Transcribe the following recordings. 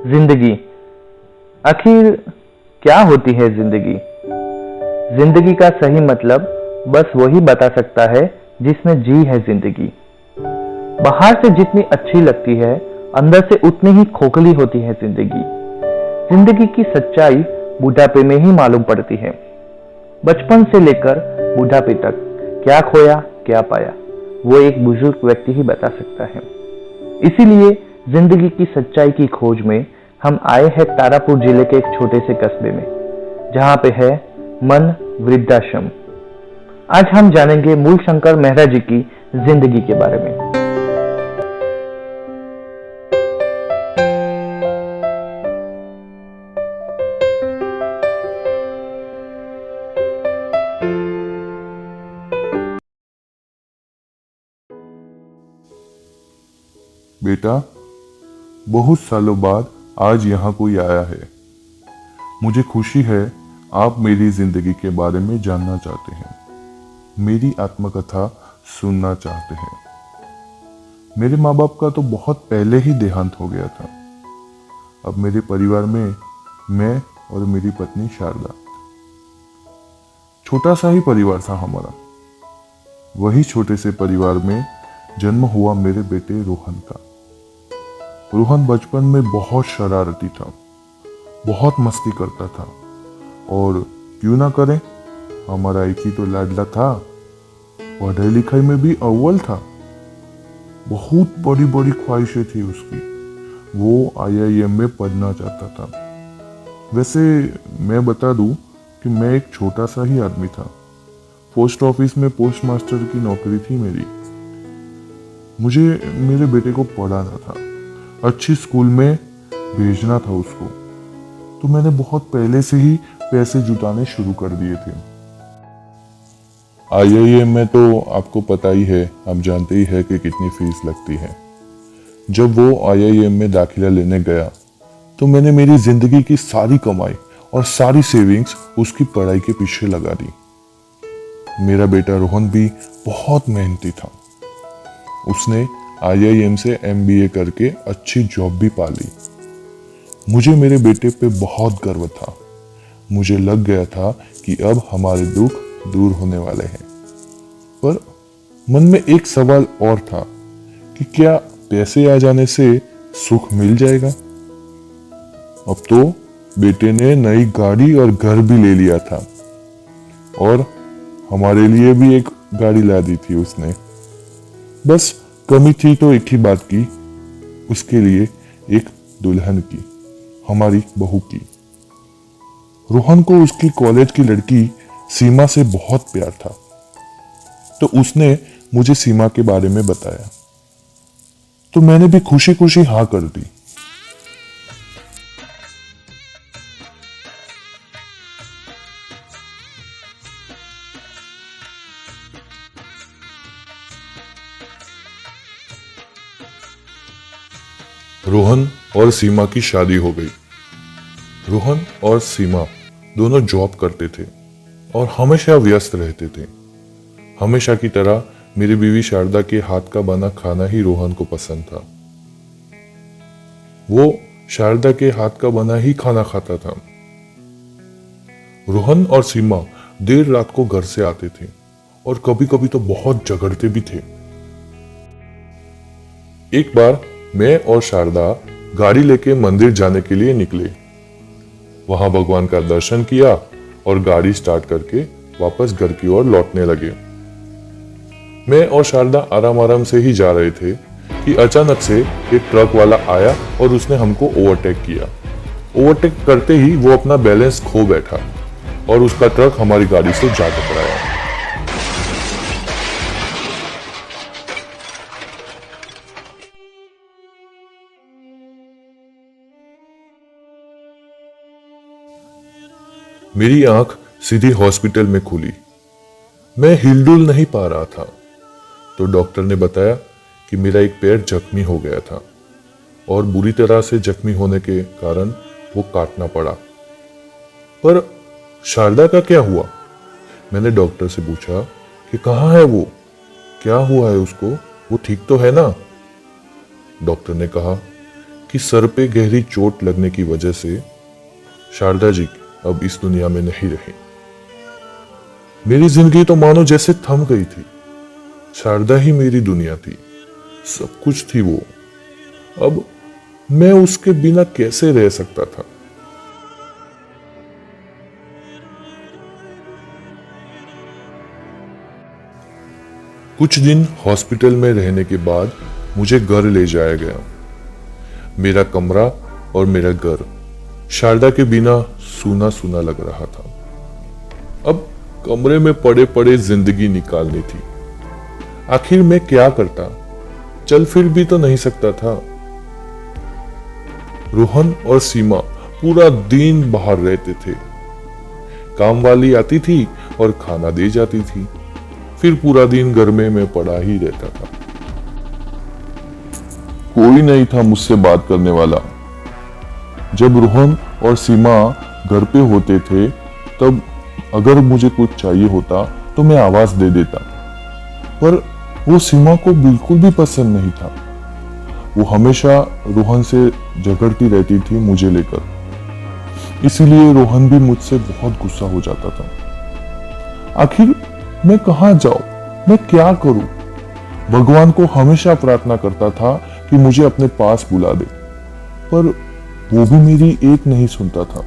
जिंदगी आखिर क्या होती है जिंदगी? जिंदगी का सही मतलब बस वही बता सकता है जिसने जी है जिंदगी। बाहर से जितनी अच्छी लगती है, अंदर से उतनी ही खोखली होती है जिंदगी। जिंदगी की सच्चाई बुढ़ापे में ही मालूम पड़ती है। बचपन से लेकर बुढ़ापे तक क्या खोया क्या पाया, वो एक बुजुर्ग व्यक्ति ही बता सकता है। इसीलिए जिंदगी की सच्चाई की खोज में हम आए हैं तारापुर जिले के एक छोटे से कस्बे में, जहां पे है मन वृद्धाश्रम। आज हम जानेंगे मूल शंकर मेहरा जी की जिंदगी के बारे में। बेटा, बहुत सालों बाद आज यहाँ कोई आया है। मुझे खुशी है आप मेरी जिंदगी के बारे में जानना चाहते हैं, मेरी आत्मकथा सुनना चाहते हैं। मेरे माँ बाप का तो बहुत पहले ही देहांत हो गया था। अब मेरे परिवार में मैं और मेरी पत्नी शारदा। छोटा सा ही परिवार था हमारा। वही छोटे से परिवार में जन्म हुआ मेरे बेटे रोहन का। रोहन बचपन में बहुत शरारती था, बहुत मस्ती करता था, और क्यों ना करें, हमारा एक ही तो लाडला था। पढ़ाई लिखाई में भी अव्वल था। बहुत बड़ी बड़ी ख्वाहिशें थी उसकी। वो IIM में पढ़ना चाहता था। वैसे मैं बता दूं कि मैं एक छोटा सा ही आदमी था। पोस्ट ऑफिस में पोस्ट मास्टर की नौकरी थी मेरी। मुझे मेरे बेटे को पढ़ाना था, अच्छी स्कूल में भेजना था उसको। तो मैंने बहुत पहले से ही पैसे जुटाने शुरू कर दिए थे। IIM में तो आपको पता ही है, आप जानते ही है कि कितनी फीस लगती है। जब वो IIM में दाखिला लेने गया तो मैंने मेरी जिंदगी की सारी कमाई और सारी सेविंग्स उसकी पढ़ाई के पीछे लगा दी। मेरा बेटा रोहन भी बहुत मेहनती था। उसने IIM से MBA करके अच्छी जॉब भी पा ली। मुझे मेरे बेटे पे बहुत गर्व था। मुझे लग गया था कि अब हमारे दुख दूर होने वाले हैं। पर मन में एक सवाल और था कि क्या पैसे आ जाने से सुख मिल जाएगा? अब तो बेटे ने नई गाड़ी और घर भी ले लिया था, और हमारे लिए भी एक गाड़ी ला दी थी उसने। बस कमी थी तो एक ही बात की, उसके लिए एक दुल्हन की, हमारी बहू की। रोहन को उसकी कॉलेज की लड़की सीमा से बहुत प्यार था, तो उसने मुझे सीमा के बारे में बताया। तो मैंने भी खुशी खुशी हाँ कर दी। रोहन और सीमा की शादी हो गई। रोहन और सीमा दोनों जॉब करते थे और हमेशा व्यस्त रहते थे। हमेशा की तरह मेरी बीवी शारदा के हाथ का बना खाना ही रोहन को पसंद था। वो शारदा के हाथ का बना ही खाना खाता था। रोहन और सीमा देर रात को घर से आते थे और कभी कभी तो बहुत झगड़ते भी थे। एक बार मैं और शारदा गाड़ी लेके मंदिर जाने के लिए निकले। वहां भगवान का दर्शन किया और गाड़ी स्टार्ट करके वापस घर की ओर लौटने लगे। मैं और शारदा आराम आराम से ही जा रहे थे कि अचानक से एक ट्रक वाला आया और उसने हमको ओवरटेक किया। ओवरटेक करते ही वो अपना बैलेंस खो बैठा और उसका ट्रक हमारी गाड़ी से जा टकराया। मेरी आंख सीधी हॉस्पिटल में खुली। मैं हिलडुल नहीं पा रहा था। तो डॉक्टर ने बताया कि मेरा एक पैर जख्मी हो गया था और बुरी तरह से जख्मी होने के कारण वो काटना पड़ा। पर शारदा का क्या हुआ? मैंने डॉक्टर से पूछा कि कहाँ है वो, क्या हुआ है उसको, वो ठीक तो है ना? डॉक्टर ने कहा कि सर पे गहरी चोट लगने की वजह से शारदा जी अब इस दुनिया में नहीं रही। मेरी जिंदगी तो मानो जैसे थम गई थी। शारदा ही मेरी दुनिया थी, सब कुछ थी वो। अब मैं उसके बिना कैसे रह सकता था। कुछ दिन हॉस्पिटल में रहने के बाद मुझे घर ले जाया गया। मेरा कमरा और मेरा घर शारदा के बिना सूना सूना लग रहा था। अब कमरे में पड़े पड़े जिंदगी निकालनी थी। आखिर मैं क्या करता, चल फिर भी तो नहीं सकता था। रोहन और सीमा पूरा दिन बाहर रहते थे। काम वाली आती थी और खाना दे जाती थी, फिर पूरा दिन घर में मैं पड़ा ही रहता था। कोई नहीं था मुझसे बात करने वाला। जब रोहन और सीमा घर पे होते थे तब अगर मुझे कुछ चाहिए होता तो मैं आवाज दे देता, पर वो सीमा को बिल्कुल भी पसंद नहीं था। वो हमेशा रोहन से झगड़ती रहती थी मुझे लेकर, इसीलिए रोहन भी मुझसे बहुत गुस्सा हो जाता था। आखिर मैं कहां जाऊं, मैं क्या करूं? भगवान को हमेशा प्रार्थना करता था कि मुझे अपने पास बुला दे, पर वो भी मेरी एक नहीं सुनता था।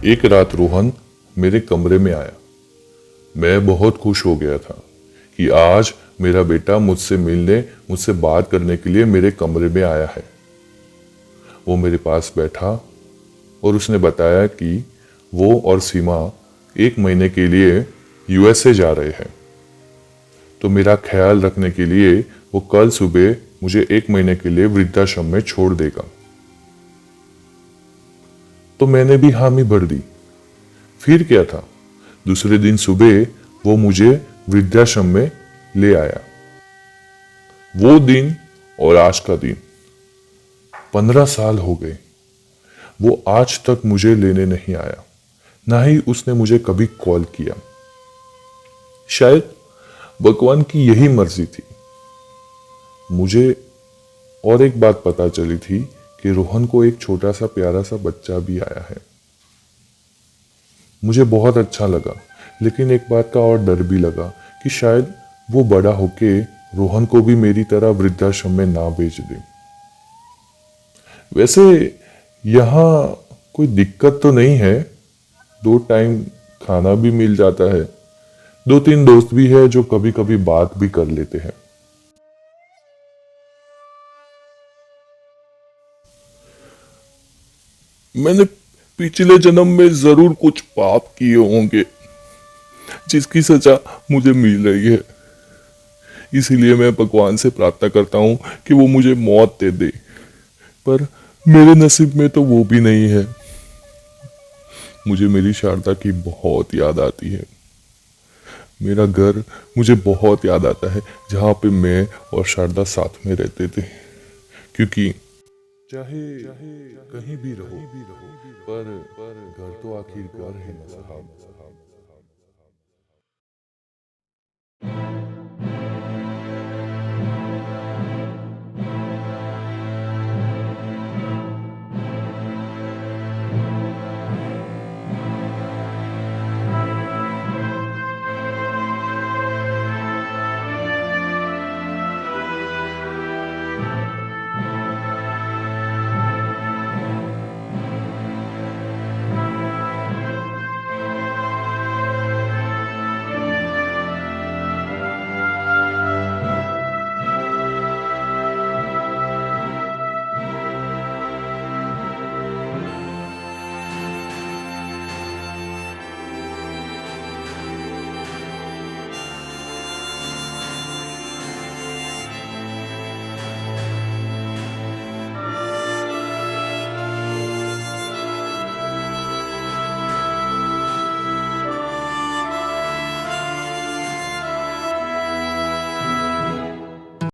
एक रात रोहन मेरे कमरे में आया। मैं बहुत खुश हो गया था कि आज मेरा बेटा मुझसे मिलने, मुझसे बात करने के लिए मेरे कमरे में आया है। वो मेरे पास बैठा और उसने बताया कि वो और सीमा 1 महीने के लिए यूएसए जा रहे हैं, तो मेरा ख्याल रखने के लिए वो कल सुबह मुझे 1 महीने के लिए वृद्धाश्रम में छोड़ देगा। तो मैंने भी हामी भर दी। फिर क्या था, दूसरे दिन सुबह वो मुझे वृद्धाश्रम में ले आया। वो दिन और आज का दिन 15 साल हो गए। वो आज तक मुझे लेने नहीं आया, ना ही उसने मुझे कभी कॉल किया। शायद भगवान की यही मर्जी थी। मुझे और एक बात पता चली थी कि रोहन को एक छोटा सा प्यारा सा बच्चा भी आया है। मुझे बहुत अच्छा लगा, लेकिन एक बात का और डर भी लगा कि शायद वो बड़ा होके रोहन को भी मेरी तरह वृद्धाश्रम में ना भेज दे। वैसे यहाँ कोई दिक्कत तो नहीं है, 2 टाइम खाना भी मिल जाता है, 2-3 दोस्त भी है जो कभी कभी बात भी कर लेते हैं। मैंने पिछले जन्म में जरूर कुछ पाप किए होंगे जिसकी सजा मुझे मिल रही है। इसीलिए मैं भगवान से प्रार्थना करता हूं कि वो मुझे मौत दे दे, पर मेरे नसीब में तो वो भी नहीं है। मुझे मेरी शारदा की बहुत याद आती है। मेरा घर मुझे बहुत याद आता है, जहां पे मैं और शारदा साथ में रहते थे। क्योंकि चाहे कहीं भी रहो, पर घर तो आखिर घर है ना साहब।